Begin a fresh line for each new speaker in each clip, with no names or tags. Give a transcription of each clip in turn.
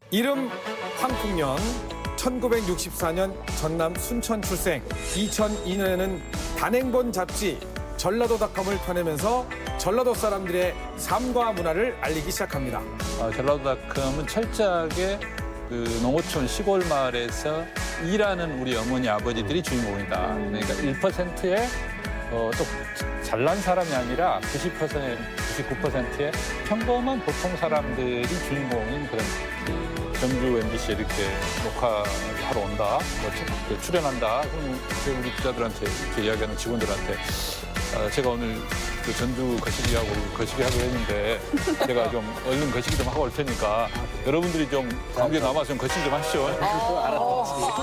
이름 황풍년, 1964년 전남 순천 출생, 2002년에는 단행본 잡지 전라도닷컴을 펴내면서 전라도 사람들의 삶과 문화를 알리기 시작합니다.
전라도닷컴은 철저하게 그 농어촌 시골 마을에서 일하는 우리 어머니 아버지들이 주인공이다. 그러니까 1%의 또 잘난 사람이 아니라 90%, 99%의 평범한 보통 사람들이 주인공인 그런 전주 MBC에 이렇게 녹화하러 온다, 뭐 출연한다. 그럼 우리 기자들한테 이렇게 이야기하는 직원들한테 제가 오늘 그 전주 거시기 하고 했는데 제가 좀 얼른 거시기 좀 하고 올 테니까 여러분들이 좀 관계 남아서 좀 거시기 좀 하시죠.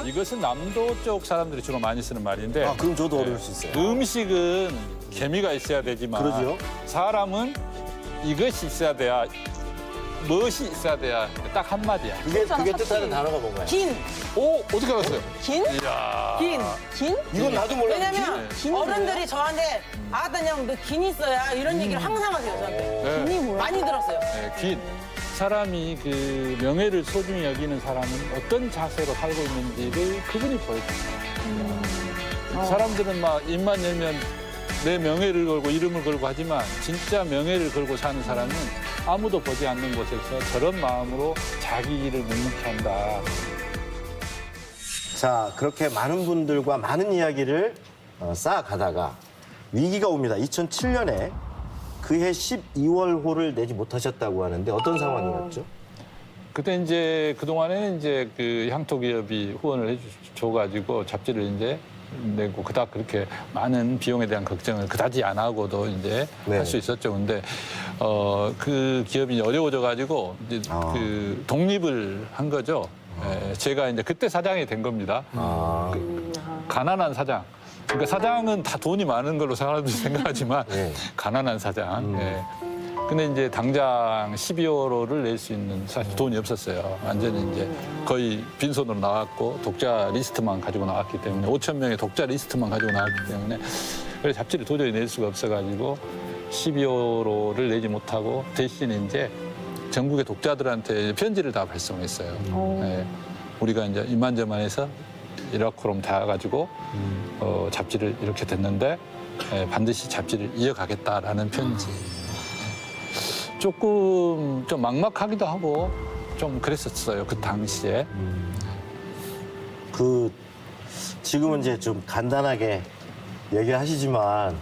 이것은 남도 쪽 사람들이 주로 많이 쓰는 말인데.
그럼 저도 어려울 수 있어요.
음식은 개미가 있어야 되지만
그러죠.
사람은 이것이 있어야 돼야, 무엇이 있어야 돼야 딱 한마디야.
그게 뜻하는 단어가 뭔가요?
긴.
오, 어떻게 알았어요?
긴?
이야.
긴?
이건 나도 몰라.
왜냐면 어른들이 저한테 아따 형 너 긴 있어야 이런 얘기를 항상 하세요 저한테.
네.
많이 들었어요.
네, 긴. 사람이 그 명예를 소중히 여기는 사람은 어떤 자세로 살고 있는지를 그분이 보여줍니다. 사람들은 막 입만 열면 내 명예를 걸고 이름을 걸고 하지만 진짜 명예를 걸고 사는 사람은 아무도 보지 않는 곳에서 저런 마음으로 자기 일을 묵묵히 한다.
자, 그렇게 많은 분들과 많은 이야기를 쌓아가다가 위기가 옵니다. 2007년에 그해 12월호를 내지 못하셨다고 하는데 어떤 상황이었죠?
그때 이제 그동안에는 이제 그 향토 기업이 후원을 해줘가지고 잡지를 이제 내고 그닥 그렇게 많은 비용에 대한 걱정을 그다지 안 하고도 이제
네.
할 수 있었죠. 근데 그 기업이 어려워져가지고 이제 그 독립을 한 거죠. 제가 이제 그때 사장이 된 겁니다. 가난한 사장. 그러니까 사장은 다 돈이 많은 걸로 사람들이 생각하지만
네.
가난한 사장. 근데 이제 당장 12월호를 낼 수 있는 사실 돈이 없었어요. 완전히 이제 거의 빈손으로 나왔고 독자 리스트만 가지고 나왔기 때문에 5천 명의 독자 리스트만 가지고 나왔기 때문에 그래서 잡지를 도저히 낼 수가 없어가지고 12월호를 내지 못하고 대신 이제 전국의 독자들한테 편지를 다 발송했어요. 네. 우리가 이제 이만저만해서 이라크롬 다 가지고 잡지를 이렇게 됐는데 반드시 잡지를 이어가겠다라는 편지. 조금 좀 막막하기도 하고 좀 그랬었어요. 그 당시에.
지금은 이제 좀 간단하게 얘기하시지만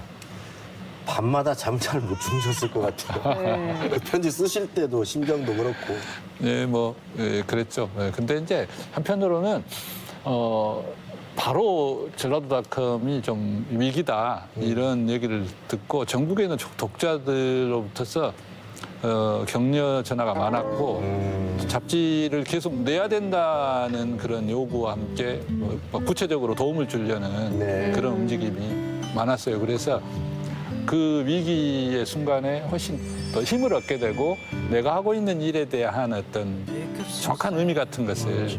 밤마다 잠 잘 못 주무셨을 것 같아요. 그 편지 쓰실 때도 심정도 그렇고.
네, 뭐 그랬죠. 근데 이제 한편으로는 바로 전라도닷컴이 좀 위기다 이런 얘기를 듣고 전국에 있는 독자들로부터서 격려 전화가 많았고 잡지를 계속 내야 된다는 그런 요구와 함께 뭐 구체적으로 도움을 주려는
네.
그런 움직임이 많았어요. 그래서 그 위기의 순간에 훨씬 더 힘을 얻게 되고 내가 하고 있는 일에 대한 어떤 정확한 의미 같은 것을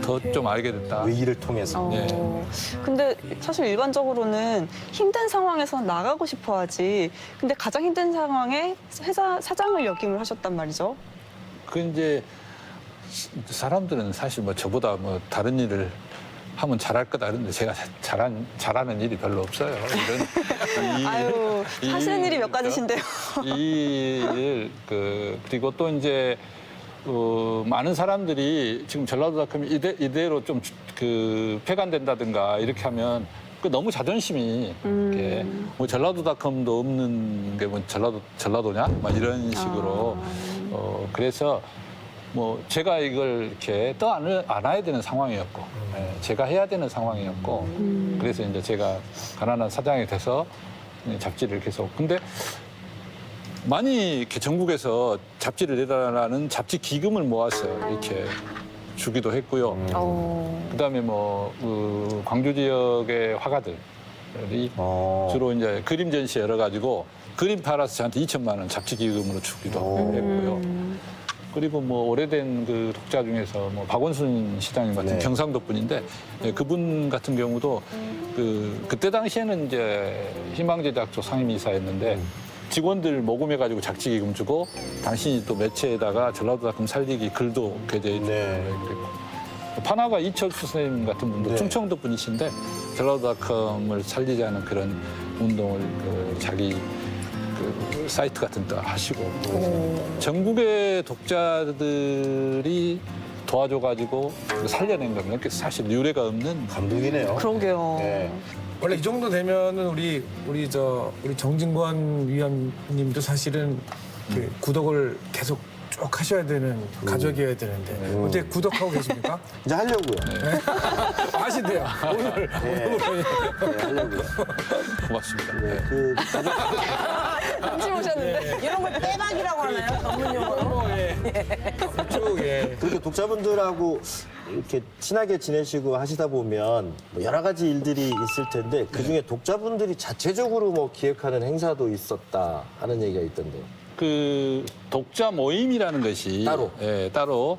더 좀 알게 됐다.
위기를 통해서.
네.
근데 사실 일반적으로는 힘든 상황에서 나가고 싶어 하지. 근데 가장 힘든 상황에 회사 사장을 역임을 하셨단 말이죠.
그 이제 사람들은 사실 뭐 저보다 뭐 다른 일을 하면 잘할 거다 그러는데 제가 잘하는 일이 별로 없어요.
아유, 하시는 일이 몇 가지신데요.
그리고 또 이제 많은 사람들이 지금 전라도닷컴이 이대로 좀 폐간된다든가 이렇게 하면 너무 자존심이 이렇게 뭐 전라도닷컴도 없는 게 뭐 전라도냐? 막 이런 식으로 그래서 뭐 제가 이걸 이렇게 안아야 되는 상황이었고 제가 해야 되는 상황이었고 그래서 이제 제가 가난한 사장이 돼서 잡지를 계속 근데 많이 이렇게 전국에서 잡지를 내달라는 잡지 기금을 모았어요. 이렇게 주기도 했고요. 그다음에 뭐 광주 지역의 화가들이 주로 이제 그림 전시 열어가지고 그림 팔아서 저한테 2천만 원 잡지 기금으로 주기도 했고요. 그리고 뭐 오래된 그 독자 중에서 뭐 박원순 시장님 같은
네.
경상도 분인데 그분 같은 경우도 그때 당시에는 이제 희망제작 쪽 상임이사였는데 직원들 모금해가지고 작지기금 주고 당신이 또 매체에다가 전라도닷컴 살리기 글도 게재해 주고
네.
그랬고. 파나가 이철수 선생님 같은 분도
네.
충청도 분이신데 전라도닷컴을 살리자는 그런 운동을 자기 그 사이트 같은 데 하시고 전국의 독자들이 도와줘가지고 살려낸 겁니다. 그러니까 사실 유례가 없는
감동이네요.
그러게요.
네.
원래 이 정도 되면은 우리 정진권 위원님도 사실은 그 구독을 계속 쭉 하셔야 되는 가족이어야 되는데 어떻게 구독하고 계십니까?
이제 하려고요.
하신대요. 오늘
네, 하려고요.
고맙습니다.
네, 그 가족
잠시 오셨는데.
이런 걸 빼박이라고 하나요? 전문 용어로?
쭉 예.
그렇게 독자분들하고 이렇게 친하게 지내시고 하시다 보면 뭐 여러 가지 일들이 있을 텐데 그 중에 독자분들이 자체적으로 뭐 기획하는 행사도 있었다 하는 얘기가 있던데요.
그 독자 모임이라는 것이
따로?
예, 따로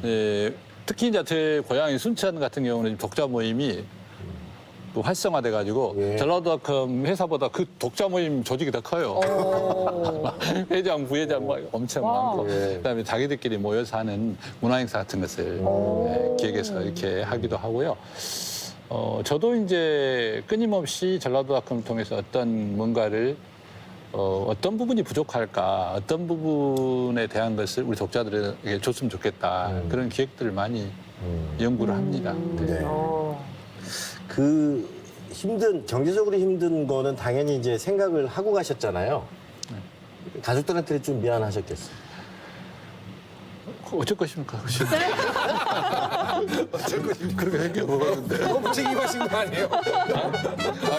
예, 특히 이제 제 고향인 순천 같은 경우는 독자 모임이 그 활성화돼 가지고
예.
전라도닷컴 회사보다 그 독자 모임 조직이 더 커요. 회장, 부회장 막 엄청 많고
예.
그다음에 자기들끼리 모여서 하는 문화 행사 같은 것을 예, 기획해서 이렇게 하기도 하고요. 저도 이제 끊임없이 전라도닷컴을 통해서 어떤 뭔가를 어떤 부분이 부족할까, 어떤 부분에 대한 것을 우리 독자들에게 줬으면 좋겠다. 그런 기획들을 많이 연구를 합니다. 네.
네. 그 경제적으로 힘든 거는 당연히 이제 생각을 하고 가셨잖아요. 가족들한테 좀 미안하셨겠어요.
어쩔 것입니까? 그렇게 생각해 보았는데.
너무 책임하신 거 아니에요?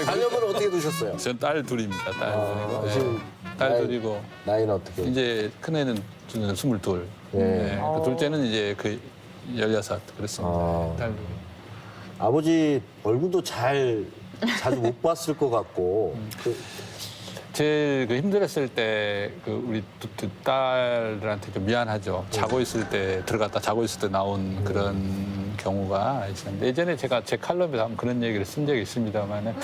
자녀분은 어떻게 두셨어요?
전 딸 둘입니다. 딸 둘이고.
지금
딸
나이-
둘이고.
나이는 어떻게?
이제 큰애는 22.
네.
네. 그 둘째는 이제 그 16 그렇습니다.
아.
딸 둘.
아버지 얼굴도 자주 못 봤을 것 같고.
제일 그 힘들었을 때 그 우리 딸들한테 좀 미안하죠. 자고 있을 때 들어갔다 자고 있을 때 나온 그런 경우가 있었는데 예전에 제가 제 칼럼에서 한번 그런 얘기를 쓴 적이 있습니다만은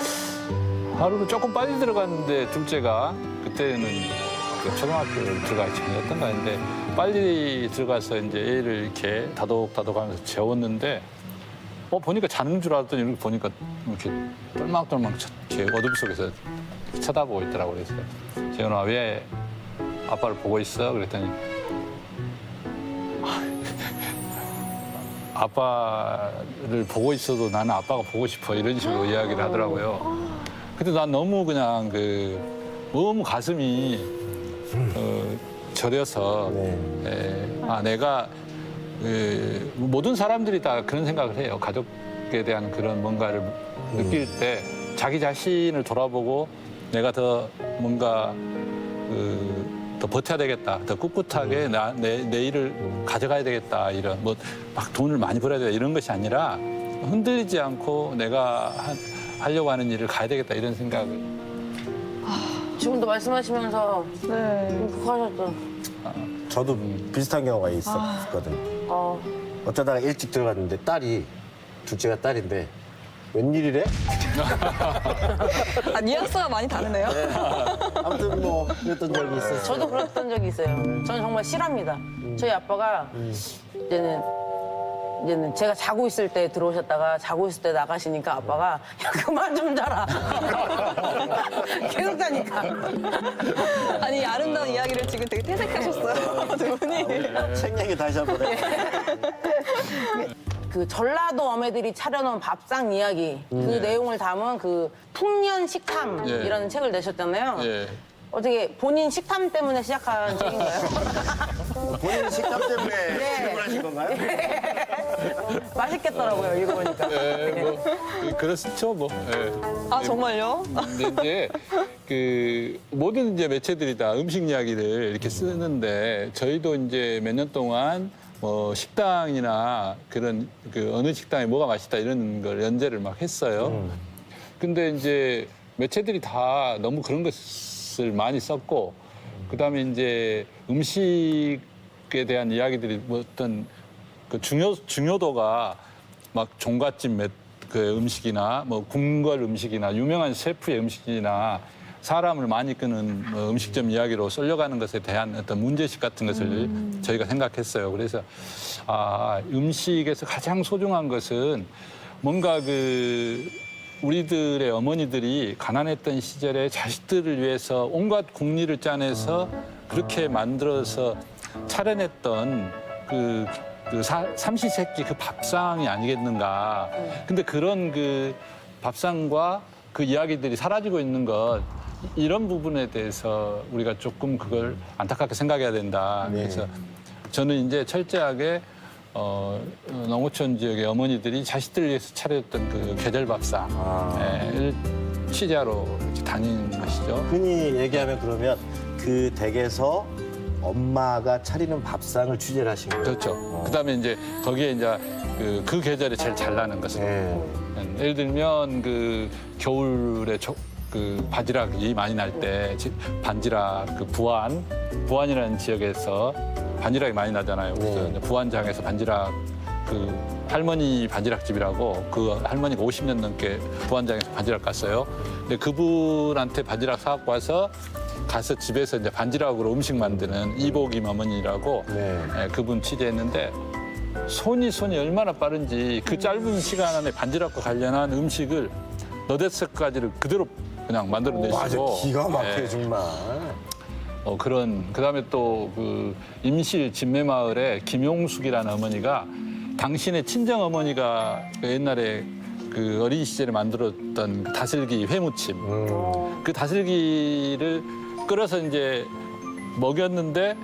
하루도 조금 빨리 들어갔는데 둘째가 그때는 그 초등학교를 들어가기 전이었던가 했는데 빨리 들어가서 이제 애를 이렇게 다독다독하면서 재웠는데 보니까 자는 줄 알았더니 이렇게 보니까 이렇게 똘망똘망 이렇게 어둠 속에서 쳐다보고 있더라고요. 그래서 재현아 왜 아빠를 보고 있어? 그랬더니 아빠를 보고 있어도 나는 아빠가 보고 싶어 이런 식으로 이야기를 하더라고요. 근데 난 너무 그냥 너무 가슴이 저려서 내가 모든 사람들이 다 그런 생각을 해요. 가족에 대한 그런 뭔가를 느낄 때 자기 자신을 돌아보고 내가 더 뭔가 더 버텨야 되겠다. 더 꿋꿋하게 내 일을 가져가야 되겠다. 이런 막 돈을 많이 벌어야 되겠다. 이런 것이 아니라 흔들리지 않고 내가 하려고 하는 일을 가야 되겠다. 이런 생각을.
지금도 말씀하시면서
네.
그거 하셨죠.
저도 비슷한 경우가 있었거든요. 어쩌다가 일찍 들어갔는데 둘째가 딸인데 웬일이래?
뉘앙스가 많이 다르네요.
아무튼 뭐 그랬던 적이 있었어요.
저도 그랬던 적이 있어요. 저는 정말 싫어합니다. 저희 아빠가 이제는 제가 자고 있을 때 들어오셨다가 자고 있을 때 나가시니까 아빠가 야 그만 좀 자라. 계속 자니까.
아니, 이 아름다운 이야기를 지금 되게 퇴색하셨어요, 두 분이.
책 얘기 다시 한번 해.
그 전라도 어매들이 차려놓은 밥상 이야기 그 내용을 담은 그 풍년 식탐이라는 책을 내셨잖아요.
예.
어떻게 본인 식탐 때문에 시작한 책인가요?
본인 식탐 때문에
네.
질문하신 건가요?
맛있겠더라고요 읽어보니까.
그렇죠, 뭐. 예.
아, 정말요?
근데 이제 그 모든 이제 매체들이 다 음식 이야기를 이렇게 쓰는데 저희도 이제 몇 년 동안 뭐 식당이나 그런 어느 식당에 뭐가 맛있다 이런 걸 연재를 막 했어요. 근데 이제 매체들이 다 너무 그런 것을 많이 썼고 그다음에 이제 음식에 대한 이야기들이 뭐 어떤 그 중요도가 막 종갓집 그 음식이나 뭐 궁궐 음식이나 유명한 셰프의 음식이나 사람을 많이 끄는 음식점 이야기로 쏠려가는 것에 대한 어떤 문제식 같은 것을 저희가 생각했어요. 그래서 음식에서 가장 소중한 것은 뭔가 우리들의 어머니들이 가난했던 시절에 자식들을 위해서 온갖 궁리를 짜내서 그렇게 만들어서 차려냈던 삼시세끼 그 밥상이 아니겠는가. 근데 그런 그 밥상과 그 이야기들이 사라지고 있는 것, 이런 부분에 대해서 우리가 조금 그걸 안타깝게 생각해야 된다. 그래서 저는 이제 철저하게 농어촌 지역의 어머니들이 자식들을 위해서 차렸던 그 계절밥상을 취재하러 다닌 것이죠.
흔히 얘기하면 그러면 그 댁에서 엄마가 차리는 밥상을 취재를 하신 거예요.
그렇죠. 그다음에 이제 거기에 이제 그 계절에 제일 잘 나는 것은 예를 들면 그 겨울에 그 바지락이 많이 날 때 반지락 그 부안이라는 지역에서 반지락이 많이 나잖아요. 그래서 이제 부안장에서 반지락 그 할머니 반지락집이라고 그 할머니가 50년 넘게 부안장에서 반지락 갔어요. 근데 그분한테 반지락 사갖고 와서 가서 집에서 이제 반지락으로 음식 만드는 이복임 어머니라고 그분 취재했는데 손이 얼마나 빠른지 그 짧은 시간 안에 반지락과 관련한 음식을 너댓 가지를 그대로 그냥 만들어내시고.
맞아, 기가 막혀요 정말.
그다음에 또 그 임실 진매마을에 김용숙이라는 어머니가 당신의 친정 어머니가 옛날에 그 어린 시절에 만들었던 다슬기 회무침, 그 다슬기를 끓여서 이제 먹였는데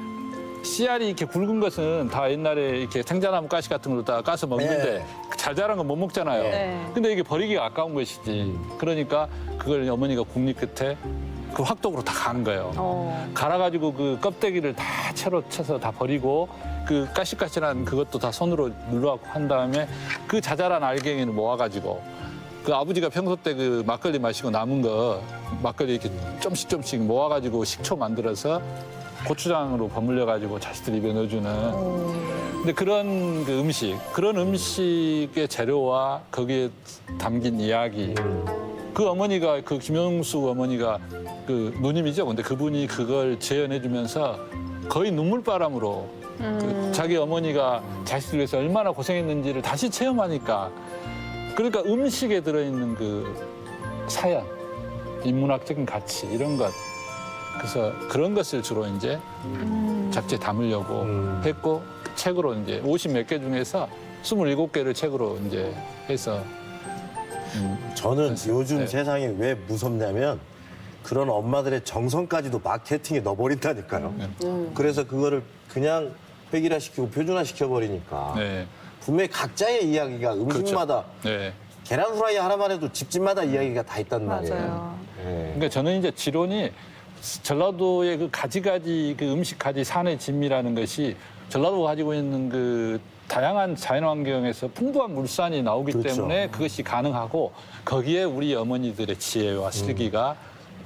씨알이 이렇게 굵은 것은 다 옛날에 이렇게 생자나무 가시 같은 걸로 다 까서 먹는데 잘 자란 건 못 먹잖아요. 근데 이게 버리기가 아까운 것이지. 그러니까 그걸 어머니가 국리 끝에 그 확독으로 다 가는 거예요. 갈아가지고 그 껍데기를 다 채로 쳐서 다 버리고 그 까실까실한 그것도 다 손으로 눌러갖고 한 다음에 그 자잘한 알갱이를 모아가지고 그 아버지가 평소 때 그 막걸리 마시고 남은 거 막걸리 이렇게 좀씩 모아가지고 식초 만들어서 고추장으로 버물려가지고 자식들 입에 넣어주는. 근데 그런 그런 음식의 재료와 거기에 담긴 이야기. 그 어머니가 그 김영숙 어머니가 그 누님이죠. 근데 그분이 그걸 재현해주면서 거의 눈물바람으로 그 자기 어머니가 자식들 위해서 얼마나 고생했는지를 다시 체험하니까. 그러니까 음식에 들어있는 그 사연, 인문학적인 가치 이런 것. 그래서 그런 것을 주로 이제 잡지에 담으려고 했고 책으로 이제 50몇 개 중에서 27개를 책으로 이제 해서
저는 요즘
네.
세상이 왜 무섭냐면 그런 엄마들의 정성까지도 마케팅에 넣어버린다니까요. 그래서 그거를 그냥 획일화시키고 표준화시켜버리니까 분명히 각자의 이야기가 음식마다
네.
계란 후라이 하나만 해도 집집마다 이야기가 다 있단 말이에요.
맞아요.
그러니까 저는 이제 지론이 전라도의 그 가지가지 그 음식 가지 산의 진미라는 것이 전라도가 가지고 있는 그 다양한 자연 환경에서 풍부한 물산이 나오기
그렇죠.
때문에 그것이 가능하고 거기에 우리 어머니들의 지혜와 슬기가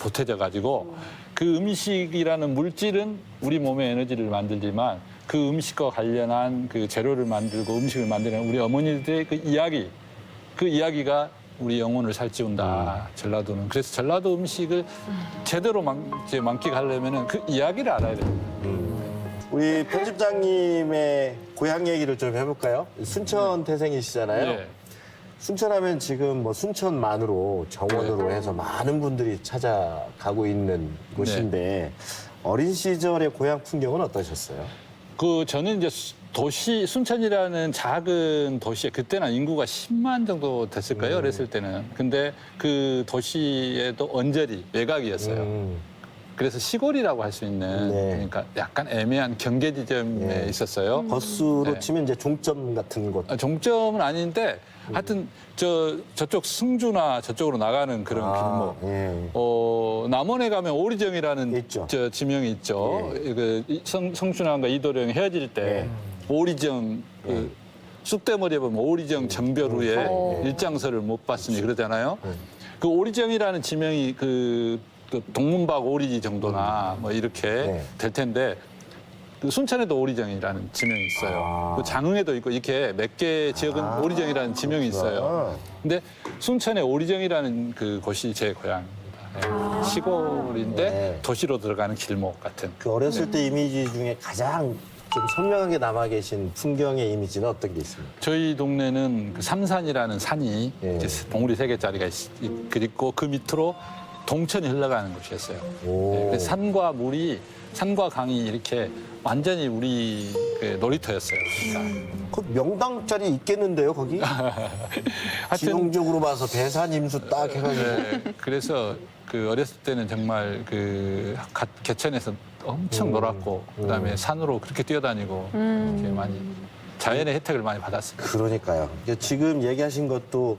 보태져 가지고 그 음식이라는 물질은 우리 몸의 에너지를 만들지만 그 음식과 관련한 그 재료를 만들고 음식을 만드는 우리 어머니들의 그 이야기가 우리 영혼을 살찌운다. 전라도는. 그래서 전라도 음식을 제대로 만끽하려면 그 이야기를 알아야 됩니다.
우리 편집장님의 고향 얘기를 좀 해볼까요? 순천 태생이시잖아요.
예.
순천하면 지금 뭐 순천만으로 정원으로 해서 많은 분들이 찾아가고 있는 곳인데 어린 시절의 고향 풍경은 어떠셨어요?
저는 이제 순천이라는 작은 도시에 그때는 인구가 10만 정도 됐을 거예요. 어렸을 때는. 근데 그 도시에도 언저리, 외곽이었어요. 그래서 시골이라고 할 수 있는 그러니까 약간 애매한 경계 지점에 있었어요.
버스로 치면 이제 종점 같은 곳.
종점은 아닌데 하여튼 저쪽 승주나 저쪽으로 나가는 그런 길목. 남원에 가면 오리정이라는
있죠.
지명이 있죠. 그 성춘환과 이도령이 헤어질 때 오리정 쑥대머리에 보면 오리정 정별 후에 일장서를 못 봤으니 그러잖아요. 그 오리정이라는 지명이 그 동문박 오리지 정도나 뭐 이렇게 될 텐데 그 순천에도 오리정이라는 지명이 있어요. 그 장흥에도 있고 이렇게 몇 개 지역은 오리정이라는 지명이 있어요. 근데 순천에 오리정이라는 그 곳이 제 고향입니다. 시골인데
네.
도시로 들어가는 길목 같은.
그 어렸을 때 이미지 중에 가장 좀 선명하게 남아 계신 풍경의 이미지는 어떤 게 있습니까?
저희 동네는 그 삼산이라는 산이
예.
이제 봉우리 3개짜리가 그리고 그 밑으로 동천이 흘러가는 곳이었어요.
오.
네, 그래서 산과 강이 이렇게 완전히 우리 그 놀이터였어요. 그러니까.
그 명당 자리 있겠는데요, 거기?
하여튼
지형적으로 봐서 배산 임수 딱 해가지고.
네, 그래서 그 어렸을 때는 정말 그 개천에서 엄청 놀았고 그다음에 산으로 그렇게 뛰어다니고 이렇게 많이 자연의 혜택을 많이 받았습니다.
그러니까요. 이제 지금 얘기하신 것도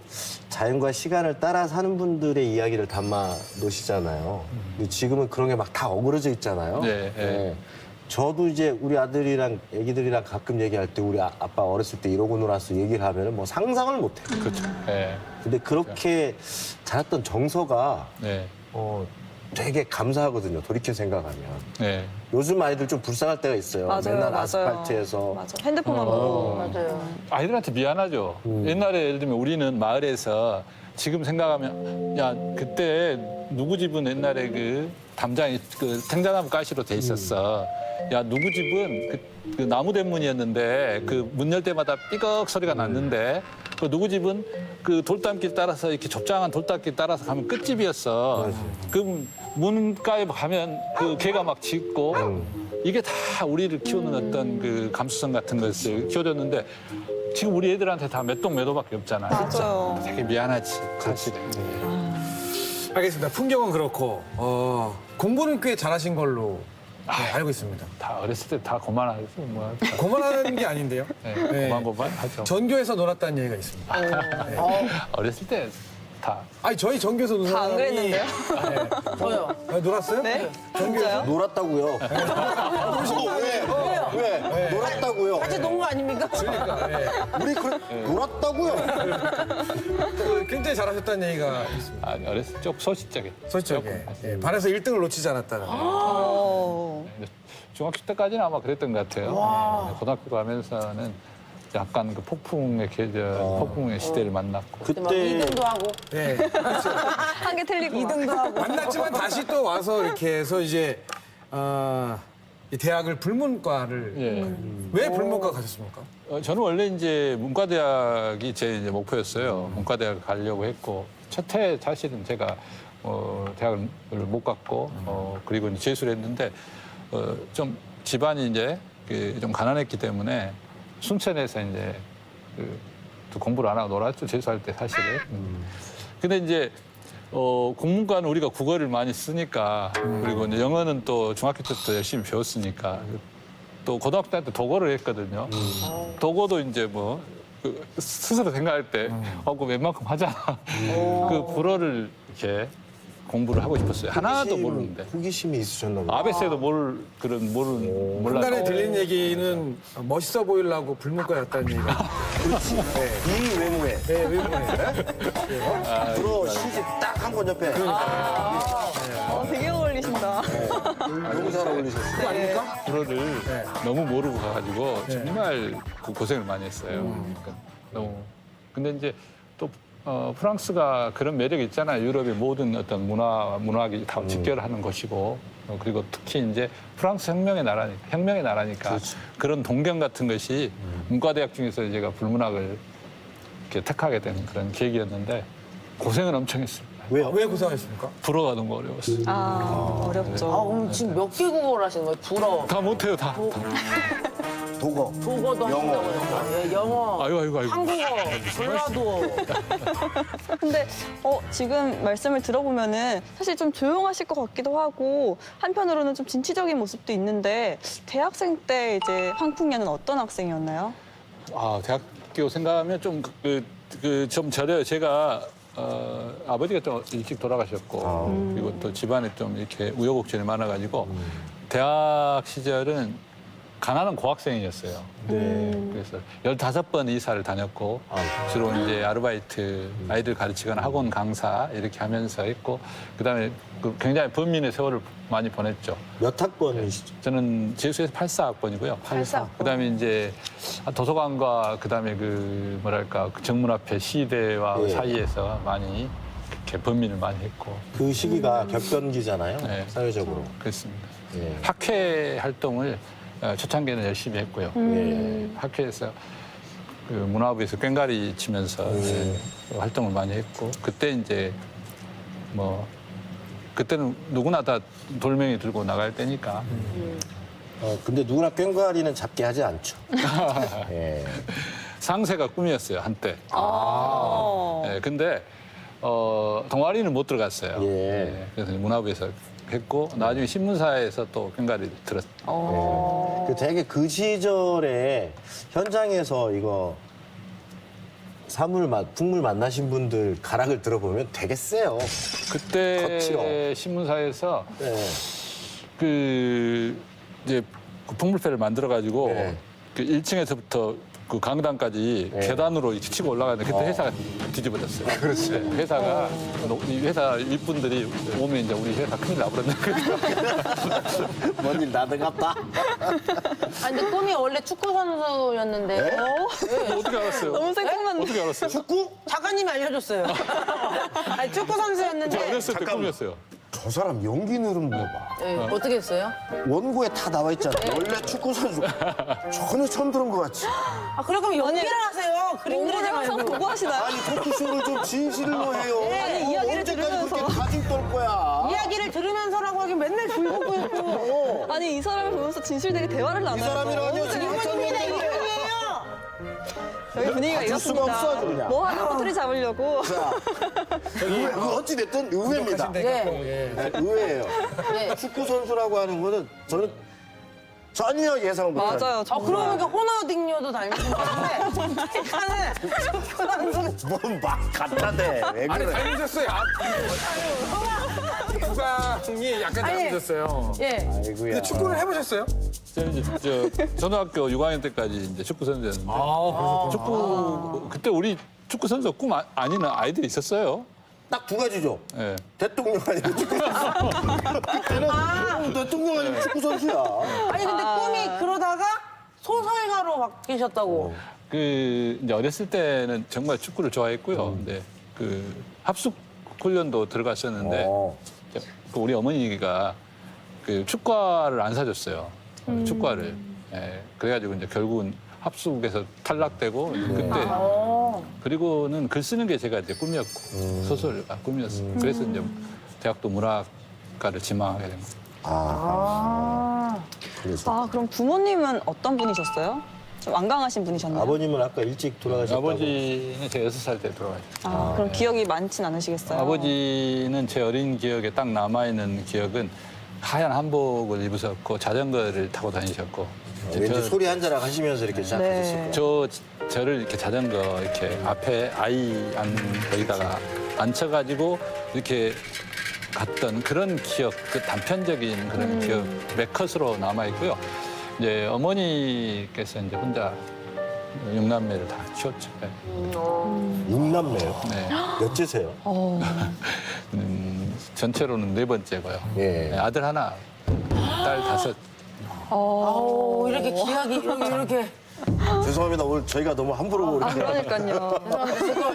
자연과 시간을 따라 사는 분들의 이야기를 담아 놓으시잖아요. 근데 지금은 그런 게 막 다 어그러져 있잖아요.
네, 네.
저도 이제 우리 아들이랑 애기들이랑 가끔 얘기할 때 우리 아빠 어렸을 때 이러고 놀았어 얘기를 하면은 뭐 상상을 못 해요.
그렇죠. 네,
근데 그렇게 자랐던 정서가
네,
되게 감사하거든요. 돌이켜 생각하면.
네.
요즘 아이들 좀 불쌍할 때가 있어요.
맞아요,
맨날
맞아요.
아스팔트에서.
맞아. 핸드폰만 보고.
맞아요.
아이들한테 미안하죠. 옛날에 예를 들면 우리는 마을에서 지금 생각하면 야 그때 누구 집은 옛날에 그 담장이 그 탱자나무 가시로 돼 있었어. 야 누구 집은 그 나무 대문이었는데 그 문 열 때마다 삐걱 소리가 났는데 그 누구 집은 그 돌담길 따라서 이렇게 좁장한 돌담길 따라서 가면 끝집이었어. 그 문가에 가면 그 개가 막 짖고 이게 다 우리를 키우는 어떤 그 감수성 같은 것을 키워줬는데 지금 우리 애들한테 다 몇 동 몇 호밖에 없잖아요.
맞아요.
되게 미안하지 사실은.
알겠습니다. 풍경은 그렇고 공부는 꽤 잘하신 걸로 알고 있습니다.
다 어렸을 때 다 고만하고 뭐
고만하는 게 아닌데요.
네,
네.
고만 하죠.
전교에서 놀았다는 얘기가 있습니다.
어렸을 때 다.
아니 저희 전교에서 노는
다 안
사람이
그랬는데요?
저요.
놀았어요?
네?
전교에서?
놀았다고요. 왜? 놀았다고요.
같이 논 거 아닙니까?
그러니까
우리 놀았다고요.
굉장히 잘하셨다는 얘기가 있습니다.
아니, 어렸을 때 조금 소시적에.
솔직하게 반에서 1등을 놓치지 않았다는.
어.
중학교 때까지는 아마 그랬던 것 같아요. 네, 고등학교 가면서는 약간 그 폭풍의 계절, 폭풍의 시대를 만났고.
막
그때
2등도 하고
네.
한 개 틀리고.
2등도 하고
만났지만 다시 또 와서 이렇게 해서 이제 이 대학을 불문과를
예.
왜 불문과 가셨습니까?
저는 원래 이제 문과대학이 제 이제 목표였어요. 문과대학을 가려고 했고 첫 해 사실은 제가 대학을 못 갔고 그리고 이제 재수를 했는데 좀 집안이 이제 좀 가난했기 때문에 순천에서 이제 또 공부를 안 하고 놀았죠. 재수할 때 사실은. 근데 이제 국문과는 우리가 국어를 많이 쓰니까 그리고 이제 영어는 또 중학교 때부터 열심히 배웠으니까 또 고등학교 때 도고를 했거든요. 도고도 이제 뭐 스스로 생각할 때 그 웬만큼 하잖아. 그 불어를 이렇게 공부를 하고 싶었어요. 하나도 모르는데.
호기심이 있으셨나 봐요.
아베스에도 몰랐고.
한간에 들린 얘기는 멋있어 보이려고 불문과였다는 얘기가.
이 외모에
네, 외모에.
불어 시집 딱 한 권 옆에
되게 어울리신다.
너무 잘 어울리셨어요.
그거 아닙니까?
불어를 너무 모르고 가가지고 정말 고생을 많이 했어요. 그러니까 너무. 근데 이제 또 프랑스가 그런 매력이 있잖아요. 유럽의 모든 어떤 문학이 다 직결하는 곳이고 그리고 특히 이제 프랑스 혁명의 나라니까 그런 동경 같은 것이 문과대학 중에서 제가 불문학을 이렇게 택하게 된 그런 계기였는데 고생은 엄청 했습니다.
왜요?
왜 고생하셨습니까?
불어가 너무 어려웠어요.
어렵죠.
그럼 지금 몇 개 국어를 하시는 거예요? 불어,
다 못해요, 다.
독어.
독어도
영어.
하신다고 했어요. 영어,
아이고.
한국어, 전라도.
근데 지금 말씀을 들어보면은 사실 좀 조용하실 것 같기도 하고 한편으로는 좀 진취적인 모습도 있는데 대학생 때 이제 황풍년은 어떤 학생이었나요?
대학교 생각하면 좀 저려요. 제가 아버지가 좀 일찍 돌아가셨고 그리고 또 집안에 좀 이렇게 우여곡절이 많아가지고 대학 시절은 가난한 고학생이었어요. 그래서 15번 이사를 다녔고 주로 이제 아르바이트 아이들 가르치거나 학원 강사 이렇게 하면서 했고 그다음에 굉장히 번민의 세월을 많이 보냈죠.
몇 학번이시죠?
저는 재수에서 84학번이고요.
84.
그다음에 이제 도서관과 그다음에 그 정문 앞에 시대와
예.
사이에서 많이 이렇게 범민을 많이 했고
그 시기가 격변기잖아요.
네.
사회적으로.
그렇습니다.
예.
학회 활동을 초창기에는 열심히 했고요. 예, 학회에서 그 문화부에서 꽹과리 치면서 활동을 많이 했고 그때 이제 뭐 그때는 누구나 다 돌멩이 들고 나갈 때니까
근데 누구나 꽹과리는 잡게 하지 않죠. 예.
상세가 꿈이었어요 한때. 예, 근데 동아리는 못 들어갔어요.
예.
예, 그래서 문화부에서 했고 나중에 신문사에서 또 꽹과리 들었어요.
그 되게 그 시절에 현장에서 이거 풍물 만나신 분들 가락을 들어보면 되게 세요.
그때
거칠어.
신문사에서
네.
그 이제 그 풍물패를 만들어 가지고
네.
그 1층에서부터 그 강당까지
네.
계단으로 이렇게 치고 올라가는데 그때 회사가 뒤집어졌어요.
그렇지.
네, 회사가 이 회사 윗분들이 오면 이제 우리 회사 큰일 나버렸네.
뭔일 나더갑다.
아 근데 꿈이 원래 축구 선수였는데
네?
어떻게 알았어요?
너무 생뚱한데.
어떻게 알았어요?
축구?
작가님이 알려줬어요. 아니 축구 선수였는데
어렸을 때 꿈이었어요.
저 사람 연기 늘은 거 봐.
네, 어떻게 했어요?
원고에 다 나와 있잖아. 원래 축구 선수. 전혀 처음 들은 것 같지.
아 그럴 거면 연기를 하세요. 그림 그리지
항상
말고.
보고 하시나요?
아니 토크쇼를 좀 진실로 해요.
아니, 이야기를
언제까지
들으면서.
그렇게 가진 떨 거야.
이야기를 들으면서라고 하긴 맨날 줄 보고 있고.
아니 이 사람을 보면서 진실되게 대화를
이
나눠요.
사람이라뇨 지금
이분입니다.
어쩐는데.
여기 분위기가
가질 수가
이렇습니다.
없어, 그냥.
뭐 하나 꼬투리 잡으려고.
자, 어찌 됐든 의외입니다.
네.
네, 의외예요.
네.
축구 선수라고 하는 거는 저는 전혀 예상 못한.
맞아요.
아
정말.
그러고 보니까 호나우딩요도 닮으신 것 같은데 약간은 축구 선수
뭐막 갖다 대. 왜
아니
그래?
닮으셨어요. 부상이 약간
아니,
닮으셨어요.
예.
아이고야.
근데 축구를 해보셨어요?
저는 이제 초등학교 6학년 때까지 이제 축구 선수였는데
아,
축구 그때 우리 축구 선수 꿈 아니는 아이들이 있었어요.
딱 두 가지죠.
예.
대통령 아니고 축구 선수. 그때는 대통령 아니고 축구 선수야.
아니 근데 꿈이 그러다가 소설가로 바뀌셨다고.
그 이제 어렸을 때는 정말 축구를 좋아했고요. 근데 그 합숙 훈련도 들어갔었는데
어.
그 우리 어머니가 그 축구화를 안 사줬어요. 축구화를. 예. 그래가지고 이제 결국은 합숙에서 탈락되고 그때 그리고는 글 쓰는 게 제가 이제 꿈이었고 소설가 꿈이었어요. 그래서 이제 대학도 문학과를 지망하게 된 거예요.
그래서
아 그럼 부모님은 어떤 분이셨어요? 좀 완강하신 분이셨나요?
아버님은 아까 일찍 돌아가셨다고.
아버지는 제가 6살 때 돌아가셨어요.
아, 그럼 기억이 많진 않으시겠어요?
아버지는 제 어린 기억에 딱 남아있는 기억은 하얀 한복을 입으셨고 자전거를 타고 다니셨고 이제
왠지 소리 한 자락 하시면서 이렇게 시작하셨을 거야.
저를 이렇게 자전거 이렇게 앞에 아이 거기다가 앉혀가지고 이렇게 갔던 그런 기억, 그 단편적인 그런 기억 몇 컷으로 남아 있고요. 이제 어머니께서 이제 혼자 6남매를 다 키웠죠. 네.
육남매요.
네.
몇째세요?
전체로는 4번째고요.
예.
네, 아들 하나, 딸 5.
오 이렇게 기약이 이렇게.
죄송합니다. 오늘 저희가 너무 함부로
아
이렇게.
그러니까요.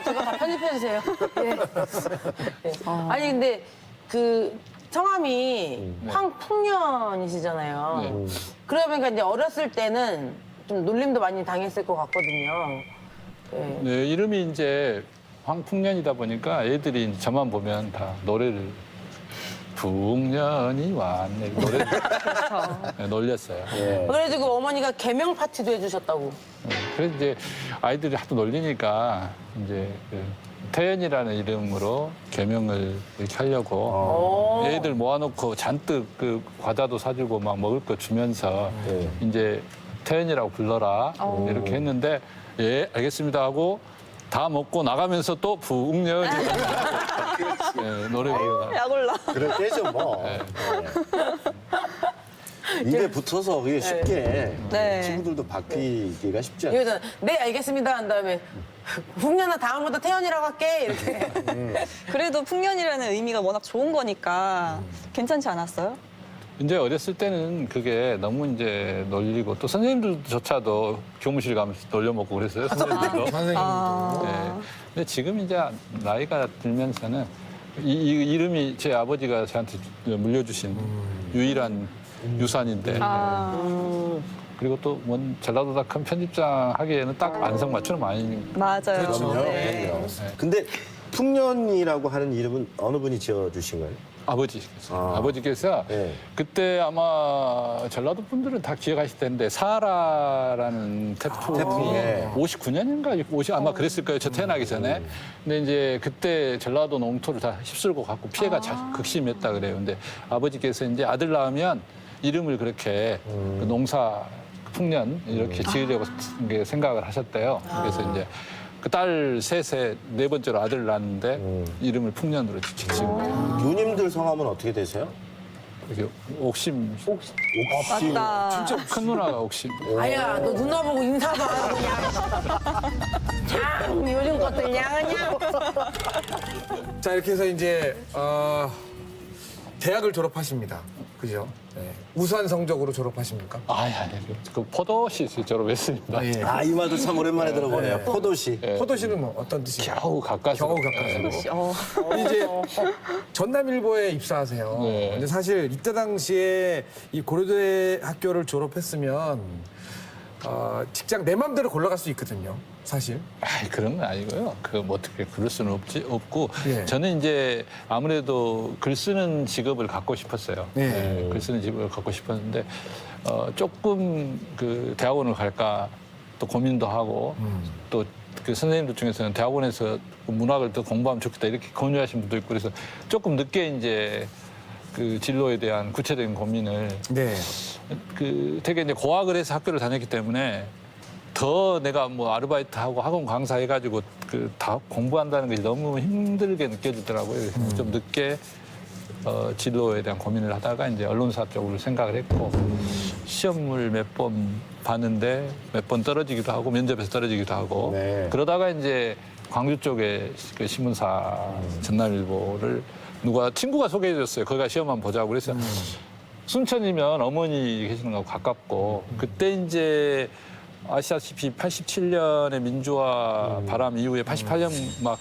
제가 다 편집해 주세요. 예. 예. 아니 근데 그 성함이 황풍년이시잖아요.
네.
그러다 보니까 이제 어렸을 때는 좀 놀림도 많이 당했을 것 같거든요. 예.
네, 이름이 이제 황풍년이다 보니까 애들이 이제 저만 보면 다 노래를 풍년이 왔네 노래를 네, 놀렸어요.
예.
그래가지고 어머니가 개명 파티도 해주셨다고.
그래서 이제 아이들이 하도 놀리니까 이제 그 태연이라는 이름으로 개명을 이렇게 하려고 애들 모아놓고 잔뜩 그 과자도 사주고 막 먹을 거 주면서
네.
이제 태연이라고 불러라 이렇게 했는데 예 알겠습니다 하고 다 먹고 나가면서 또 풍년이 네, 노래 부르다.
약올라.
그럴 때죠, 뭐. 네. 입에 붙어서 그게 쉽게
네.
친구들도 바뀌기가 쉽지 않아요.
여기서 네 알겠습니다 한 다음에 풍년아 다음부터 태연이라고 할게 이렇게.
그래도 풍년이라는 의미가 워낙 좋은 거니까 괜찮지 않았어요?
이제 어렸을 때는 그게 너무 이제 놀리고 또 선생님들조차도 교무실 가면서 놀려먹고 그랬어요. 선생님들도.
선생님도.
네. 근데 지금 이제 나이가 들면서는 이 이름이 제 아버지가 저한테 물려주신 유일한 유산인데 그리고 또 전라도닷컴 편집장 하기에는 딱 안성맞춤 아닙니까?
맞아요.
그렇죠.
네.
그럼요. 근데 풍년이라고 하는 이름은 어느 분이 지어주신 거예요?
아버지께서
네.
그때 아마 전라도 분들은 다 기억하실 텐데 사라라는 태풍이 59년인가 50 아마 그랬을 거예요. 저 태어나기 전에. 근데 이제 그때 전라도 농토를 다 휩쓸고 갔고 피해가 극심했다 그래요. 근데 아버지께서 이제 아들 낳으면 이름을 그렇게 그 농사 풍년 이렇게 지으려고 생각을 하셨대요. 그래서 이제 그 딸 셋에 네 번째로 아들을 낳았는데 이름을 풍년으로 지은 거예요.
누님들 성함은 어떻게 되세요?
이게 옥심.
맞다.
진짜 큰 누나가 옥심.
아야, 너 누나 보고 인사도 안 하고 그냥. 참, 요즘 것들 양아냐?
자, 이렇게 해서 이제 대학을 졸업하십니다. 그죠? 네. 우수한 성적으로 졸업하십니까?
아니, 그 포도시 졸업했습니다.
예.
아, 이 말도 참 오랜만에 들어보네요. 포도시.
포도시는 뭐 어떤 뜻이에요?
겨우 가까스로.
겨우 가까스로. 이제 전남일보에 입사하세요.
네.
근데 사실 이때 당시에 이 고려대 학교를 졸업했으면 직장 내 맘대로 골라갈 수 있거든요. 사실.
아이, 그런 건 아니고요. 뭐 어떻게 그럴 수는 없고
예.
저는 이제 아무래도 글 쓰는 직업을 갖고 싶었어요.
예.
글 쓰는 직업을 갖고 싶었는데 조금 그 대학원을 갈까 또 고민도 하고 또 그 선생님들 중에서는 대학원에서 문학을 더 공부하면 좋겠다 이렇게 권유하신 분도 있고 그래서 조금 늦게 이제 그 진로에 대한 구체적인 고민을
네.
그 되게 이제 고학을 해서 학교를 다녔기 때문에 더 내가 뭐 아르바이트하고 학원 강사 해가지고 그 다 공부한다는 것이 너무 힘들게 느껴지더라고요. 그래서 좀 늦게 진로에 대한 고민을 하다가 이제 언론사 쪽으로 생각을 했고 시험을 몇 번 봤는데 몇 번 떨어지기도 하고 면접에서 떨어지기도 하고
네.
그러다가 이제 광주 쪽에 그 신문사 전남일보를 누가 친구가 소개해줬어요. 거기가 시험만 보자고 그래서 순천이면 어머니 계시는 거하고 가깝고 그때 이제 아시다시피 87년의 민주화 바람 이후에 88년 막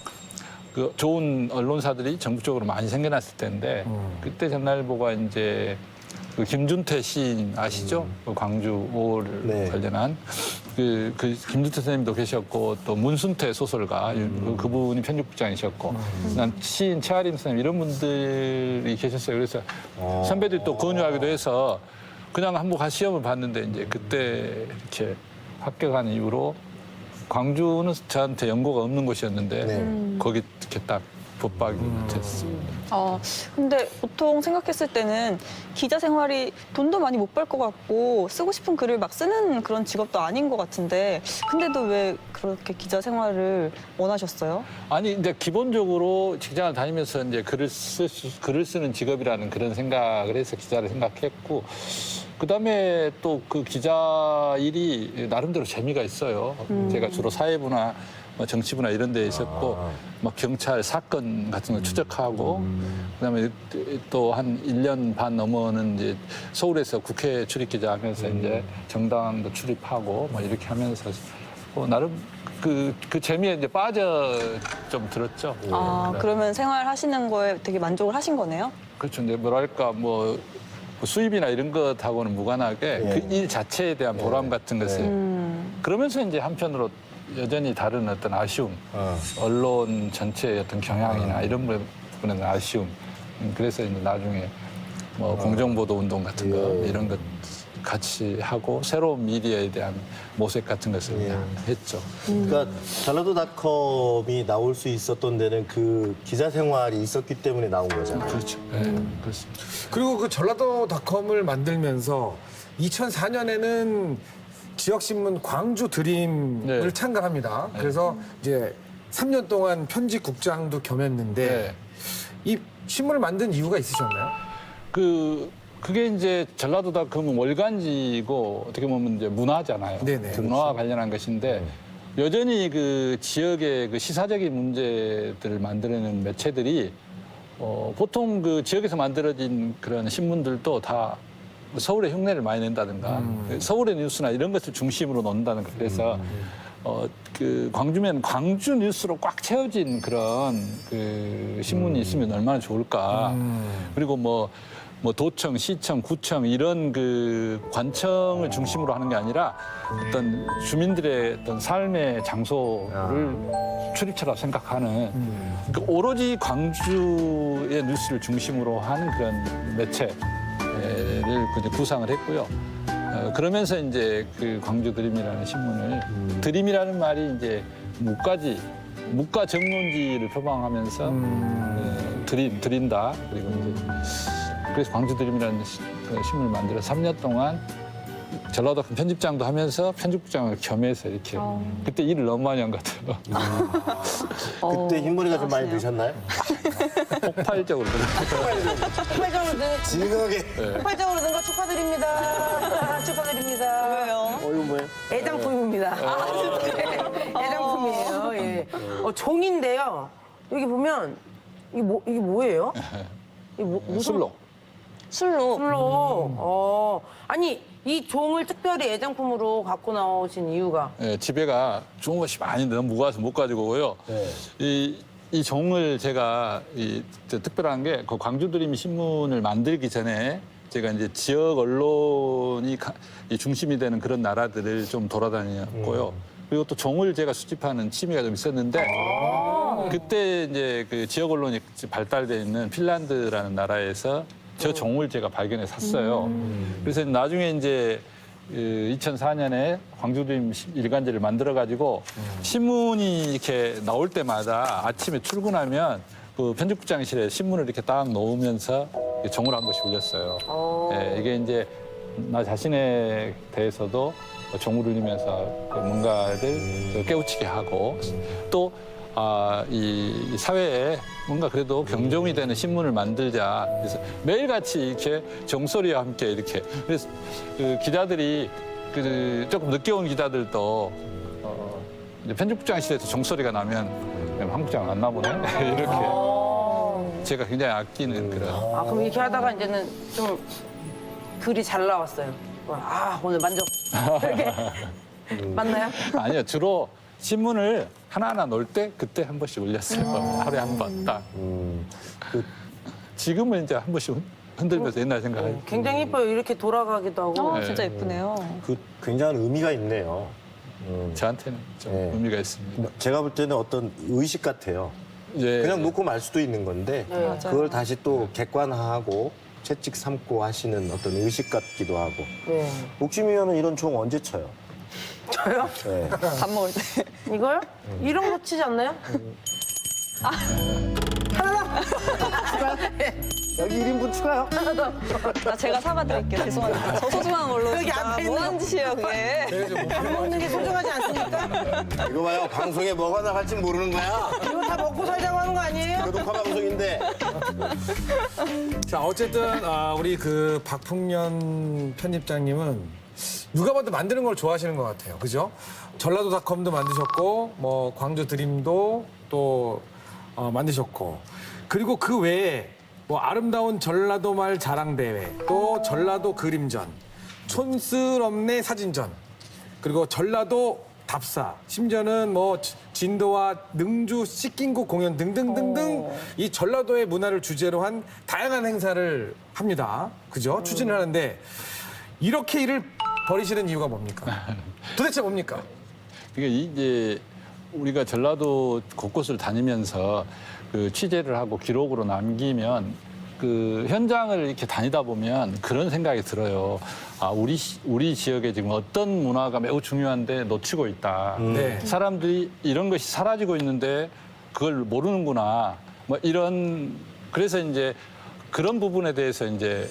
그 좋은 언론사들이 전국적으로 많이 생겨났을 때인데 그때 전남일보가 이제 그 김준태 시인 아시죠? 그 광주 5를
네.
관련한 그 김준태 선생님도 계셨고 또 문순태 소설가 그분이 편집국장이셨고 난 시인 최아림 선생님 이런 분들이 계셨어요. 그래서 선배들이 또 권유하기도 해서 그냥 한번 가서 시험을 봤는데 이제 그때 이렇게 합격한 이후로 광주는 저한테 연고가 없는 곳이었는데 거기 이렇게 딱 붙박이 됐습니다.
근데 보통 생각했을 때는 기자 생활이 돈도 많이 못 벌 것 같고 쓰고 싶은 글을 막 쓰는 그런 직업도 아닌 것 같은데 근데도 왜 그렇게 기자 생활을 원하셨어요?
아니 이제 기본적으로 직장을 다니면서 이제 글을 쓰는 직업이라는 그런 생각을 해서 기자를 생각했고 그다음에 또 그 기자 일이 나름대로 재미가 있어요. 제가 주로 사회부나 뭐 정치부나 이런 데 있었고 막 경찰 사건 같은 거 추적하고 그다음에 또 한 1년 반 넘어는 이제 서울에서 국회 출입 기자 하면서 이제 정당도 출입하고 뭐 이렇게 하면서 나름 그 재미에 이제 빠져 좀 들었죠.
그러면 생활하시는 거에 되게 만족을 하신 거네요?
그렇죠. 근데 뭐랄까 뭐 수입이나 이런 것하고는 무관하게 그 일 자체에 대한 보람 같은 것을 그러면서 이제 한편으로 여전히 다른 어떤 아쉬움, 언론 전체의 어떤 경향이나 이런 부분에는 아쉬움. 그래서 이제 나중에 뭐 공정보도 운동 같은 거 이런 것 같이 하고 새로운 미디어에 대한 모색 같은 것을 했죠.
그러니까 전라도닷컴이 나올 수 있었던 데는 그 기자 생활이 있었기 때문에 나온 거잖아요.
그렇죠. 네, 그렇습니다.
그리고 그 전라도닷컴을 만들면서 2004년에는 지역신문 광주 드림을
네.
창간합니다. 그래서 이제 3년 동안 편집국장도 겸했는데
네.
이 신문을 만든 이유가 있으셨나요?
그게 이제 전라도닷컴은 월간지고 어떻게 보면 이제 문화잖아요.
네네.
문화와 관련한 것인데 여전히 그 지역의 그 시사적인 문제들을 만들어내는 매체들이 보통 그 지역에서 만들어진 그런 신문들도 다 서울의 흉내를 많이 낸다든가 서울의 뉴스나 이런 것을 중심으로 논다는 거. 그래서 그 광주면 광주 뉴스로 꽉 채워진 그런 그 신문이 있으면 얼마나 좋을까. 그리고 뭐 도청, 시청, 구청 이런 그 관청을 중심으로 하는 게 아니라 어떤 주민들의 어떤 삶의 장소를 출입처라고 생각하는 그 오로지 광주의 뉴스를 중심으로 하는 그런 매체를 이제 구상을 했고요. 그러면서 이제 그 광주 드림이라는 신문을 드림이라는 말이 이제 묵과 정론지를 표방하면서 드린다. 그리고 이제 그래서 광주 드림이라는 그 신문을 만들어 3년 동안 전라도 편집장도 하면서 편집국장을 겸해서 이렇게 그때 일을 너무 많이 한 것 같아요.
그때 흰머리가 좀 많이 드셨나요?
폭발적으로.
폭발적으로
진하게.
폭발적으로 는 거 축하드립니다. 축하드립니다.
왜요?
이거 뭐예요?
애장품입니다. 애장품이에요. 예. 종인데요. 여기 보면 이게 뭐예요? 이게 무슨
술로.
술로.
술로. 아니 이 종을 특별히 애장품으로 갖고 나오신 이유가?
예, 집에가 좋은 것이 많이 너무 무거워서 못 가지고 오고요. 이 종을 제가 특별한 게 그 광주 드림 신문을 만들기 전에 제가 이제 지역 언론이 이 중심이 되는 그런 나라들을 좀 돌아다녔고요. 그리고 또 종을 제가 수집하는 취미가 좀 있었는데 그때 이제 그 지역 언론이 발달돼 있는 핀란드라는 나라에서 저 종을 제가 발견해 샀어요. 그래서 나중에 이제 2004년에 광주드림 일간지를 만들어가지고 신문이 이렇게 나올 때마다 아침에 출근하면 그 편집국장실에 신문을 이렇게 딱 놓으면서 종을 한 번씩 울렸어요. 예, 이게 이제 나 자신에 대해서도 종을 울리면서 뭔가를 깨우치게 하고 또 이 사회에 뭔가 그래도 경종이 되는 신문을 만들자. 그래서 매일같이 이렇게 종소리와 함께 이렇게. 그래서 그 기자들이 조금 늦게 온 기자들도 이제 편집국장실에서 종소리가 나면 한국장 안 나보네. 이렇게. 제가 굉장히 아끼는 그런.
그럼 이렇게 하다가 이제는 좀 글이 잘 나왔어요. 오늘 만족. 이렇게 맞나요?
아니요, 주로 신문을 하나하나 놓을 때 그때 한 번씩 올렸어요. 하루에 한 번 딱. 지금은 이제 한 번씩 흔들면서 옛날 생각하죠.
굉장히 예뻐요. 이렇게 돌아가기도 하고.
진짜 예쁘네요.
그 굉장한 의미가 있네요.
저한테는 좀
네.
의미가 있습니다.
제가 볼 때는 어떤 의식 같아요.
예.
그냥 놓고 말 수도 있는 건데
맞아요.
그걸 다시 또 객관화하고 채찍 삼고 하시는 어떤 의식 같기도 하고.
네.
옥심이면은 이런 총 언제 쳐요?
저요?
네.
밥 먹을 때.
이거요? 이런 거 치지 않나요?
여기 1인분 추가요?
제가 사과드릴게요. 죄송합니다. 저 소중한 걸로
여기
진짜
앞에 있는
뭐하는 짓이에요, 그게.
밥 먹는 게 소중하지 않습니까?
이거 봐요. 방송에 뭐가 나갈지 모르는 거야.
이거 다 먹고 살자고 하는 거 아니에요?
이거 녹화 방송인데.
자, 어쨌든 우리 그 박풍년 편집장님은 누가 봐도 만드는 걸 좋아하시는 것 같아요. 그죠? 전라도닷컴도 만드셨고, 뭐 광주 드림도 또 만드셨고, 그리고 그 외에 뭐 아름다운 전라도 말 자랑 대회, 또 전라도 그림전, 촌스럽네 사진전, 그리고 전라도 답사, 심지어는 뭐 진도와 능주 씻긴곡 공연 등등등등 이 전라도의 문화를 주제로 한 다양한 행사를 합니다. 그죠? 추진을 하는데 이렇게 일을 벌이시는 이유가 뭡니까? 도대체 뭡니까?
이게 이제 우리가 전라도 곳곳을 다니면서 그 취재를 하고 기록으로 남기면 그 현장을 이렇게 다니다 보면 그런 생각이 들어요. 우리 지역에 지금 어떤 문화가 매우 중요한데 놓치고 있다.
네.
사람들이 이런 것이 사라지고 있는데 그걸 모르는구나. 뭐 이런 그래서 이제 그런 부분에 대해서 이제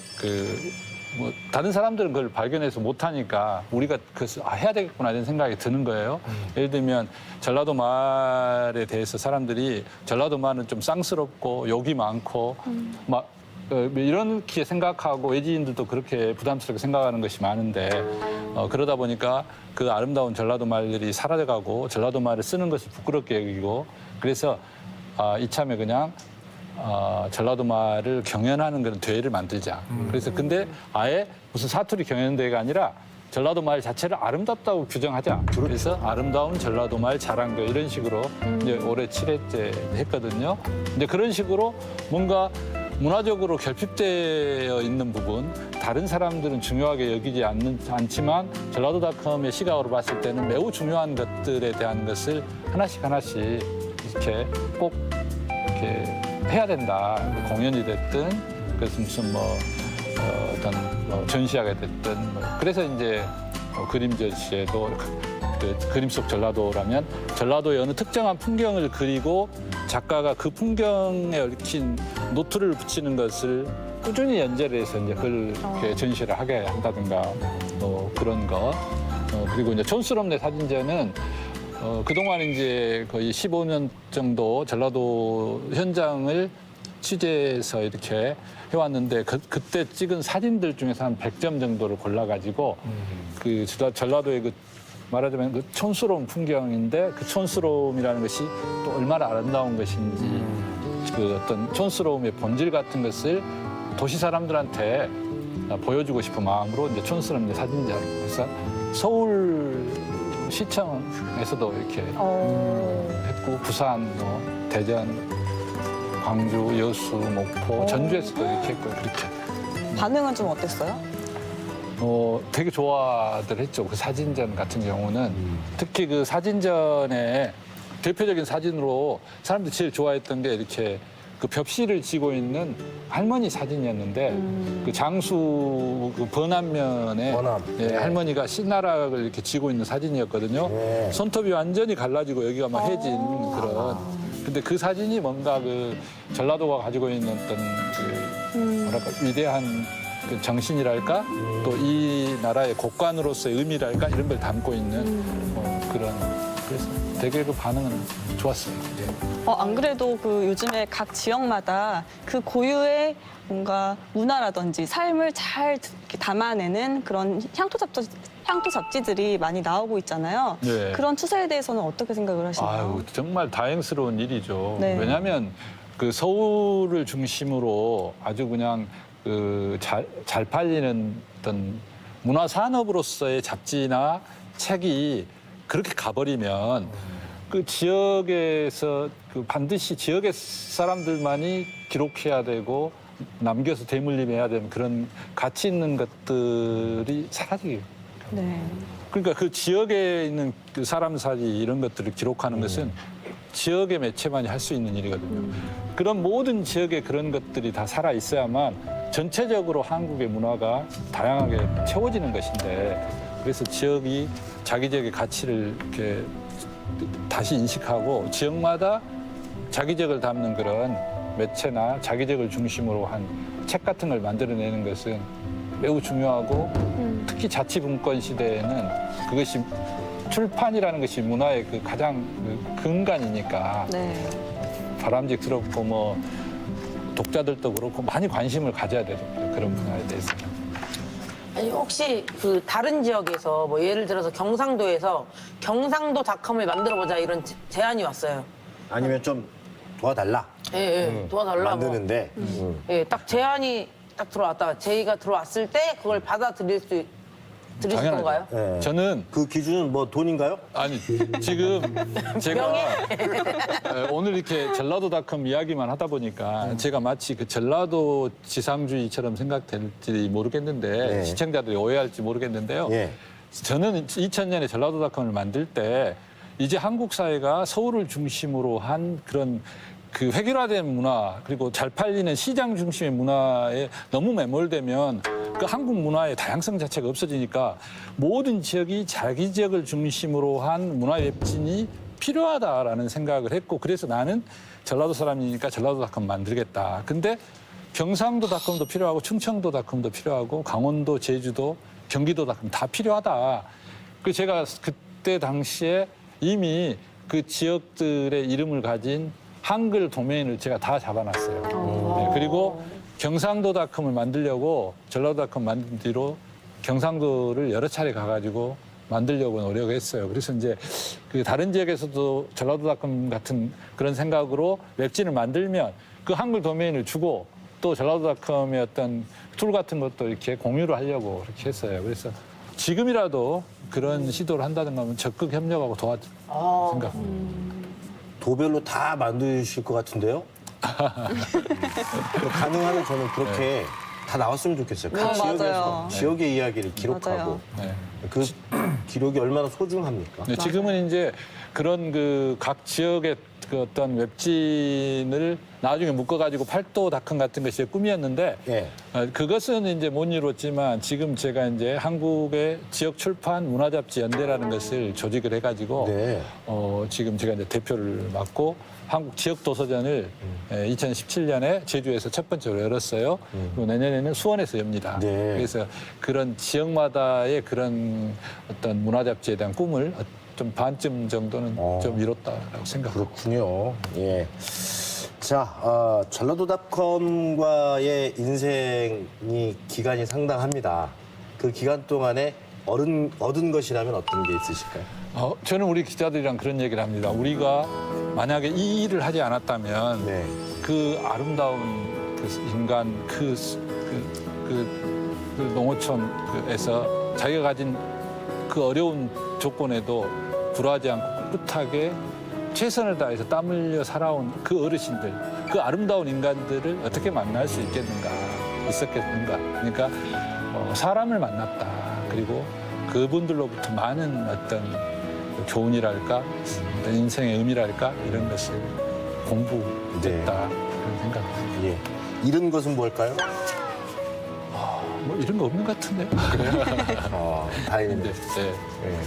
뭐 다른 사람들은 그걸 발견해서 못하니까 우리가 그것을 해야 되겠구나 이런 생각이 드는 거예요. 예를 들면 전라도 말에 대해서 사람들이 전라도 말은 좀 쌍스럽고 욕이 많고 막 이렇게 생각하고 외지인들도 그렇게 부담스럽게 생각하는 것이 많은데 그러다 보니까 그 아름다운 전라도 말들이 사라져가고 전라도 말을 쓰는 것을 부끄럽게 여기고 그래서 이참에 그냥 전라도 말을 경연하는 그런 대회를 만들자. 그래서 근데 아예 무슨 사투리 경연대회가 아니라 전라도 말 자체를 아름답다고 규정하자. 그래서 아름다운 전라도 말 자랑도 이런 식으로 이제 올해 7회째 했거든요. 이제 그런 식으로 뭔가 문화적으로 결핍되어 있는 부분, 다른 사람들은 중요하게 여기지 않지만 전라도닷컴의 시각으로 봤을 때는 매우 중요한 것들에 대한 것을 하나씩 이렇게 꼭 이렇게 해야 된다. 공연이 됐든, 그래서 무슨 어떤 전시회가 됐든, 그래서 이제 그림 전시회도 그 그림 속 전라도라면 전라도의 어느 특정한 풍경을 그리고 작가가 그 풍경에 얽힌 노트를 붙이는 것을 꾸준히 연재를 해서 이제 그걸 이렇게 전시를 하게 한다든가 그런 거. 그리고 이제 촌스럽네 사진전은 그동안 이제 거의 15년 정도 전라도 현장을 취재해서 이렇게 해왔는데 그때 찍은 사진들 중에서 한 100점 정도를 골라가지고 그 전라도의 그 말하자면 그 촌스러운 풍경인데 그 촌스러움이라는 것이 또 얼마나 아름다운 것인지 그 어떤 촌스러움의 본질 같은 것을 도시 사람들한테 보여주고 싶은 마음으로 이제 촌스럽네 사진전. 그래서 서울 시청에서도 이렇게 했고 부산, 대전, 광주, 여수, 목포, 전주에서도 이렇게 했고 그렇게.
반응은 좀 어땠어요?
되게 좋아들 했죠. 그 사진전 같은 경우는 특히 그 사진전에 대표적인 사진으로 사람들이 제일 좋아했던 게 이렇게 그 벽시를 지고 있는 할머니 사진이었는데 그 장수 그 번안면에 예, 할머니가 신나락을 이렇게 지고 있는 사진이었거든요.
네.
손톱이 완전히 갈라지고 여기가 막 해진 그런. 근데 그 사진이 뭔가 그 전라도가 가지고 있는 어떤 그 뭐랄까 위대한 그 정신이랄까 또 이 나라의 국관으로서의 의미랄까 이런 걸 담고 있는 그런 그래서 되게 그 반응은 좋았어요. 예.
안 그래도 그 요즘에 각 지역마다 그 고유의 뭔가 문화라든지 삶을 잘 이렇게 담아내는 그런 향토 잡지들이 많이 나오고 있잖아요.
네.
그런 추세에 대해서는 어떻게 생각을 하시나요?
아유, 정말 다행스러운 일이죠.
네.
왜냐하면 그 서울을 중심으로 아주 그냥 그 잘 팔리는 어떤 문화 산업으로서의 잡지나 책이 그렇게 가버리면 그 지역에서 그 반드시 지역의 사람들만이 기록해야 되고 남겨서 대물림해야 되는 그런 가치 있는 것들이 사라지게.
네.
그러니까 그 지역에 있는 그 사람 사리 이런 것들을 기록하는 것은 지역의 매체만이 할 수 있는 일이거든요. 그런 모든 지역에 그런 것들이 다 살아 있어야만 전체적으로 한국의 문화가 다양하게 채워지는 것인데 그래서 지역이 자기 지역의 가치를 이렇게 다시 인식하고 지역마다 자기 지역을 담는 그런 매체나 자기 지역을 중심으로 한 책 같은 걸 만들어내는 것은 매우 중요하고 특히 자치분권 시대에는 그것이 출판이라는 것이 문화의 그 가장 그 근간이니까
네.
바람직스럽고 뭐 독자들도 그렇고 많이 관심을 가져야 되죠. 그런 문화에 대해서는.
아니 혹시 그 다른 지역에서 뭐 예를 들어서 경상도에서 경상도닷컴을 만들어보자 이런 제안이 왔어요.
아니면 좀 도와달라.
예, 도와달라고.
만드는데.
예, 딱 제안이 딱 들어왔다. 제의가 들어왔을 때 그걸 받아들이실
당연하죠.
건가요?
네.
저는
그 기준은 뭐 돈인가요?
아니 지금 제가
명예?
오늘 이렇게 전라도닷컴 이야기만 하다 보니까 제가 마치 그 전라도 지상주의처럼 생각될지 모르겠는데
네.
시청자들이 오해할지 모르겠는데요.
예.
저는 2000년에 전라도닷컴을 만들 때 이제 한국 사회가 서울을 중심으로 한 그런 그 획일화된 문화 그리고 잘 팔리는 시장 중심의 문화에 너무 매몰되면 그 한국 문화의 다양성 자체가 없어지니까 모든 지역이 자기 지역을 중심으로 한 문화 웹진이 필요하다라는 생각을 했고 그래서 나는 전라도 사람이니까 전라도닷컴 만들겠다. 근데 경상도닷컴도 필요하고 충청도닷컴도 필요하고 강원도, 제주도, 경기도닷컴 다 필요하다. 그 제가 그때 당시에 이미 그 지역들의 이름을 가진 한글 도메인을 제가 다 잡아놨어요. 네, 그리고 경상도닷컴을 만들려고 전라도닷컴 만든 뒤로 경상도를 여러 차례 가가지고 만들려고 노력을 했어요. 그래서 이제 그 다른 지역에서도 전라도닷컴 같은 그런 생각으로 웹진을 만들면 그 한글 도메인을 주고 또 전라도닷컴의 어떤 툴 같은 것도 이렇게 공유를 하려고 그렇게 했어요. 그래서 지금이라도 그런 시도를 한다든가 하면 적극 협력하고 도와줄 생각합니다.
도별로 다 만드실 것 같은데요? 가능하면 저는 그렇게 다 나왔으면 좋겠어요. 각
맞아요.
지역에서 지역의 이야기를 기록하고
맞아요.
네.
그 기록이 얼마나 소중합니까?
네, 지금은 이제 그런 그 각 지역의 그 어떤 웹진을 나중에 묶어가지고 팔도닷컴 같은 것이 꿈이었는데
예.
그것은 이제 못 이뤘지만 지금 제가 이제 한국의 지역 출판 문화잡지 연대라는 것을 조직을 해가지고
네.
지금 제가 이제 대표를 맡고 한국 지역 도서전을 2017년에 제주에서 첫 번째로 열었어요. 그리고 내년에는 수원에서 엽니다.
네.
그래서 그런 지역마다의 그런 어떤 문화잡지에 대한 꿈을 좀 반쯤 정도는 좀 이뤘다라고 생각합니다.
그렇군요. 예. 자, 전라도닷컴과의 인생이 기간이 상당합니다. 그 기간 동안에 얻은 것이라면 어떤 게 있으실까요?
저는 우리 기자들이랑 그런 얘기를 합니다. 우리가 만약에 이 일을 하지 않았다면
네.
그 아름다운 그 인간 그 농어촌에서 자기가 가진 그 어려운 조건에도 불화하지 않고 꿋꿋하게 최선을 다해서 땀 흘려 살아온 그 어르신들, 그 아름다운 인간들을 어떻게 만날 수 있었겠는가. 그러니까 사람을 만났다. 그리고 그분들로부터 많은 어떤 교훈이랄까, 어떤 인생의 의미랄까 이런 것을 공부했다. 그런 생각입니다.
예. 잃은 것은 뭘까요?
뭐 이런 거 없는 것 같은데요.
다행입니다.
네.
예.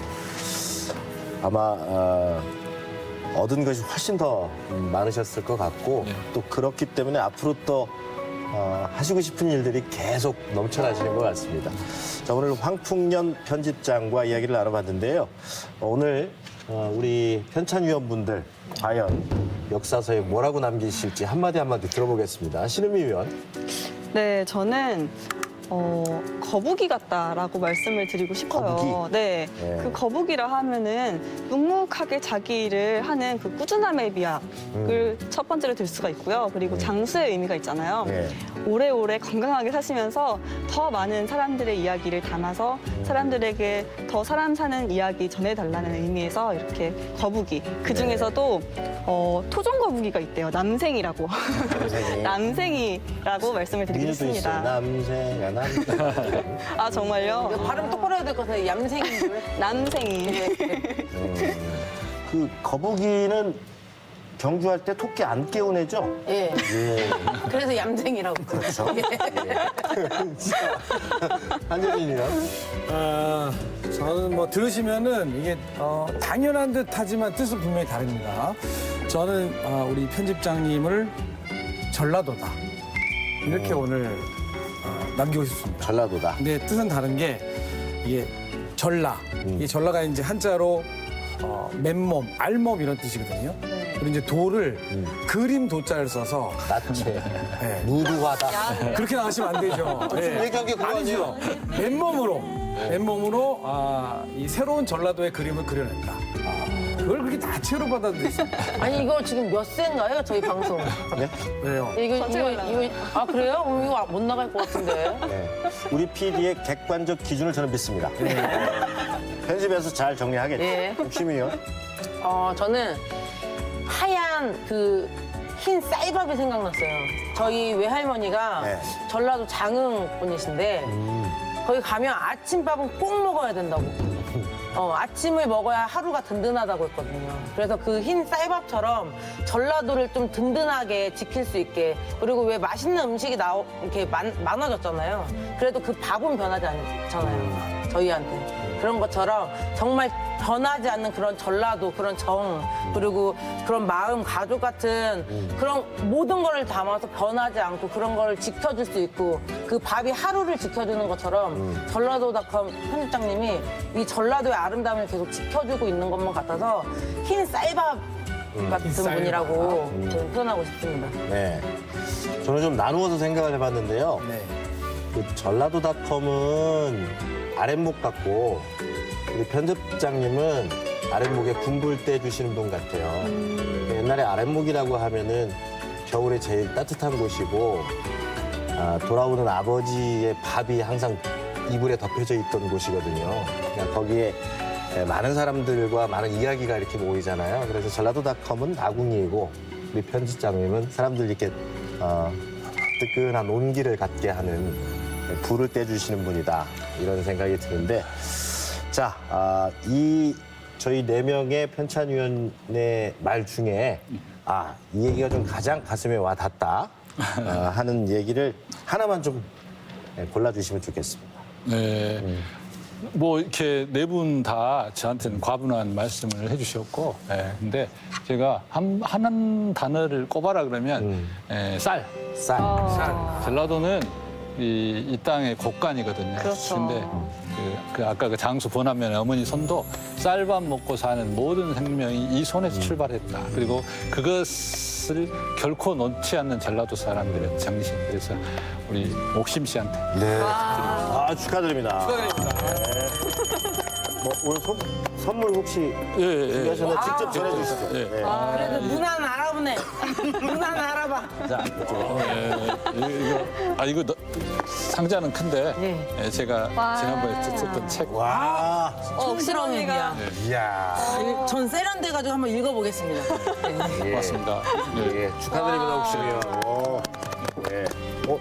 아마 얻은 것이 훨씬 더 많으셨을 것 같고
네.
또 그렇기 때문에 앞으로 또 하시고 싶은 일들이 계속 넘쳐나시는 것 같습니다. 자, 오늘 황풍년 편집장과 이야기를 나눠봤는데요. 오늘 우리 편찬위원분들 과연 역사서에 뭐라고 남기실지 한마디 들어보겠습니다. 신은미 위원.
네, 저는 거북이 같다라고 말씀을 드리고 싶어요.
거북이?
네,
네.
그 거북이라 하면은 묵묵하게 자기 일을 하는 그 꾸준함의 비약을 첫 번째로 들 수가 있고요. 그리고 장수의 의미가 있잖아요.
네.
오래오래 건강하게 사시면서 더 많은 사람들의 이야기를 담아서 사람들에게 더 사람 사는 이야기 전해달라는 의미에서 이렇게 거북이. 그 중에서도 토종 거북이가 있대요. 남생이라고.
남생이.
남생이라고 말씀을 드리고
민우도 있어요.
싶습니다.
남생아 남생.
아, 정말요?
이거 발음 똑바로 해야 될 것 같아요. 얌생인 줄.
남생이.
그 거북이는 경주할 때 토끼 안 깨우내죠?
예.
예.
그래서 얌생이라고.
그렇죠. 한재진이요?
저는 뭐 들으시면은 이게 당연한 듯 하지만 뜻은 분명히 다릅니다. 저는 우리 편집장님을 전라도다. 이렇게 오늘 남기고 싶습니다.
전라도다.
근데 뜻은 다른 게 이게 전라. 이 전라가 이제 한자로 맨몸, 알몸 이런 뜻이거든요. 그리고 이제 도를 그림 도자를 써서
나체.
네.
무두하다.
그렇게 나가시면 안 되죠. 네.
얘기한 게 그거
아니죠. 맨몸으로 이 새로운 전라도의 그림을 그려냈다. 그걸 그렇게 나체로 받아들이세요.
아니 이거 지금 몇 세인가요? 저희 방송.
네?
왜요?
이거 아 그래요? 이거 못 나갈 것 같은데.
네. 우리 PD의 객관적 기준을 저는 믿습니다. 편집해서 잘 정리하겠죠.
네.
욕심이요?
저는 하얀 그 흰 쌀밥이 생각났어요. 저희 외할머니가
네.
전라도 장흥 분이신데 거기 가면 아침밥은 꼭 먹어야 된다고. 아침을 먹어야 하루가 든든하다고 했거든요. 그래서 그 흰 쌀밥처럼 전라도를 좀 든든하게 지킬 수 있게 그리고 왜 맛있는 음식이 이렇게 많아졌잖아요. 그래도 그 밥은 변하지 않잖아요. 저희한테. 그런 것처럼 정말 변하지 않는 그런 전라도, 그런 정, 그리고 그런 마음, 가족 같은 그런 모든 거를 담아서 변하지 않고 그런 거를 지켜줄 수 있고 그 밥이 하루를 지켜주는 것처럼 전라도닷컴 편집장님이 이 전라도의 아름다움을 계속 지켜주고 있는 것만 같아서 흰 쌀밥 같은
쌀밥.
분이라고 저는 표현하고 싶습니다.
네. 저는 좀 나누어서 생각을 해봤는데요.
네.
그 전라도닷컴은 아랫목 같고 우리 편집장님은 아랫목에 군불 떼주시는 분 같아요. 옛날에 아랫목이라고 하면은 겨울에 제일 따뜻한 곳이고 돌아오는 아버지의 밥이 항상 이불에 덮여져 있던 곳이거든요. 그러니까 거기에 많은 사람들과 많은 이야기가 이렇게 모이잖아요. 그래서 전라도닷컴은 아궁이이고 우리 편집장님은 사람들 이렇게 뜨끈한 온기를 갖게 하는 불을 떼주시는 분이다 이런 생각이 드는데 자, 이 저희 4명의 편찬위원의 말 중에 이 얘기가 좀 가장 가슴에 와 닿다 하는 얘기를 하나만 좀 골라주시면 좋겠습니다.
네. 뭐 이렇게 네 분 다 저한테는 과분한 말씀을 해주셨고, 근데 제가 한 단어를 꼽아라 그러면 쌀.
쌀.
전라도는 이 땅의 곡간이거든요.
그렇죠.
근데 그 아까 그 장수 번안면의 어머니 손도 쌀밥 먹고 사는 모든 생명이 이 손에서 출발했다. 그리고 그것을 결코 놓지 않는 전라도 사람들의 정신. 그래서 우리 옥심 씨한테
네. 축하드립니다. 뭐 오늘 선물 혹시 준비하셨나요? 직접 전해주시죠.
예.
네.
그래도 누나는 알아보네. 누나는 알아봐.
자,
이거 상자는 큰데
네.
제가
와.
지난번에 썼던 책.
와,
옥심 언니가
이야.
전 세련돼가지고 한번 읽어보겠습니다. 네.
고맙습니다. 네.
예, 축하드립니다, 옥심이 형. 네.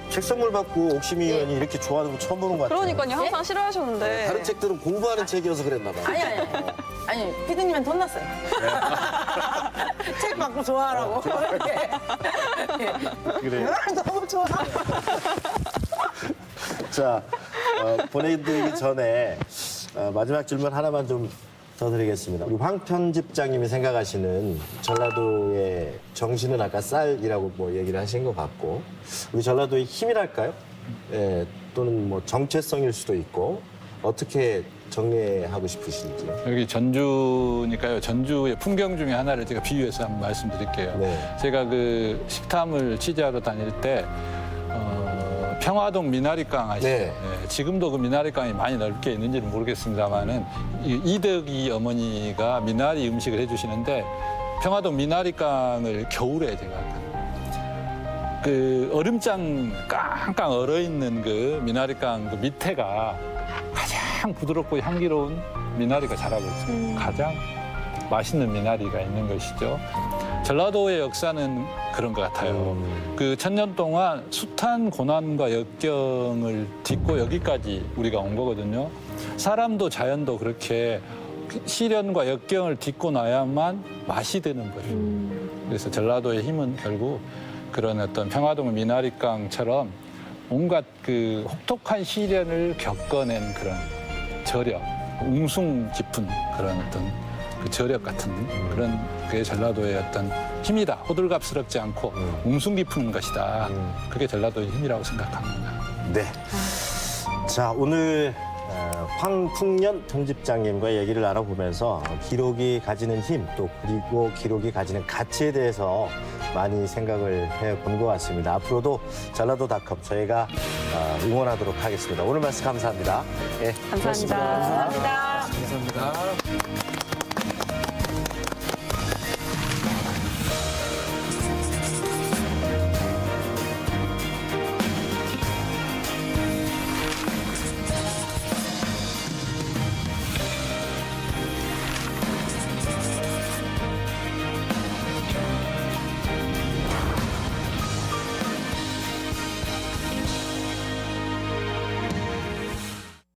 책 선물 받고 옥심이 의원이 이렇게 좋아하는 거 처음 보는 것 같아요.
그러니까요. 항상 싫어하셨는데.
다른 책들은 공부하는 책이어서 그랬나 봐요.
아니, 피디님한테 혼났어요. 책 받고 좋아하라고.
그래요.
너무 좋아.
자, 보내드리기 전에 마지막 질문 하나만 좀 더 드리겠습니다. 우리 황 편집장님이 생각하시는 전라도의 정신은 아까 쌀이라고 뭐 얘기를 하신 것 같고 우리 전라도의 힘이랄까요? 또는 뭐 정체성일 수도 있고 어떻게 정리하고 싶으신지요?
여기 전주니까요. 전주의 풍경 중에 하나를 제가 비유해서 한번 말씀드릴게요.
네.
제가 그 식탐을 취재하러 다닐 때 평화동 미나리강 아시죠?
네.
지금도 그 미나리강이 많이 넓게 있는지는 모르겠습니다만은 이덕이 어머니가 미나리 음식을 해주시는데 평화동 미나리강을 겨울에 제가 그 얼음장 깡깡 얼어 있는 그 미나리강 그 밑에가 가장 부드럽고 향기로운 미나리가 자라고 있어요. 가장 맛있는 미나리가 있는 것이죠. 전라도의 역사는 그런 것 같아요. 그 1000년 동안 숱한 고난과 역경을 딛고 여기까지 우리가 온 거거든요. 사람도 자연도 그렇게 시련과 역경을 딛고 나야만 맛이 되는 거예요. 그래서 전라도의 힘은 결국 그런 어떤 평화동 미나리강처럼 온갖 그 혹독한 시련을 겪어낸 그런 저력, 웅숭 깊은 그런 어떤 그 저력 같은 그런 그게 전라도의 어떤 힘이다. 호들갑스럽지 않고 웅숭 깊은 것이다. 그게 전라도의 힘이라고 생각합니다.
네. 자, 오늘 황풍년 편집장님과 얘기를 나눠보면서 기록이 가지는 힘, 또 그리고 기록이 가지는 가치에 대해서 많이 생각을 해본 것 같습니다. 앞으로도 전라도닷컴 저희가 응원하도록 하겠습니다. 오늘 말씀 감사합니다. 예,
감사합니다.
고맙습니다.
감사합니다.
감사합니다.